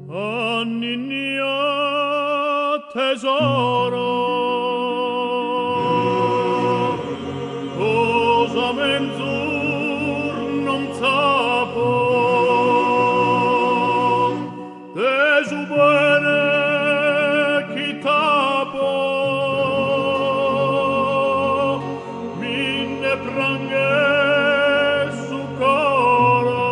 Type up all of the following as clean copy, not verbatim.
Anninnia tesoro, cosa menzur non sapo, tesu bene chi tapo, minne pranghe su coro.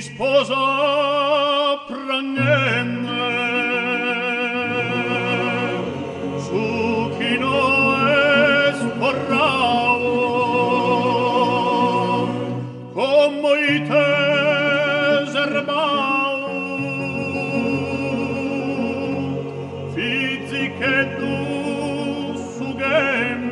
Sposa pragnenne su chi no esporrao come i te serbao fizzi che tu sughenne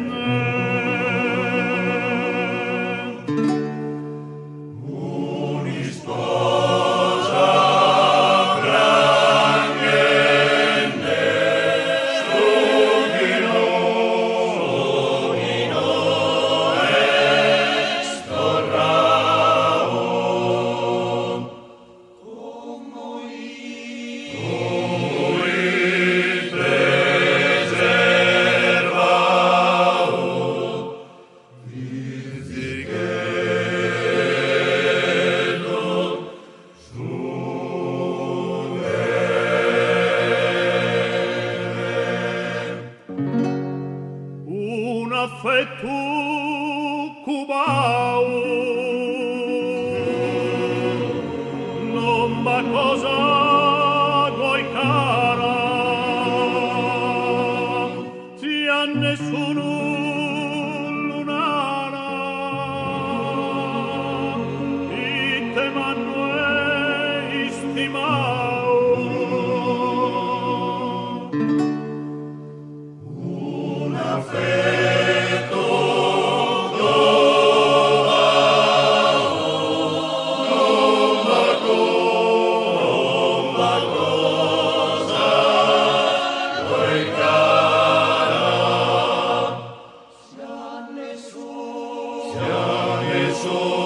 affetto cubao non ma cosa vuoi cara sia nessuno lunara ite manue istimao un affetto so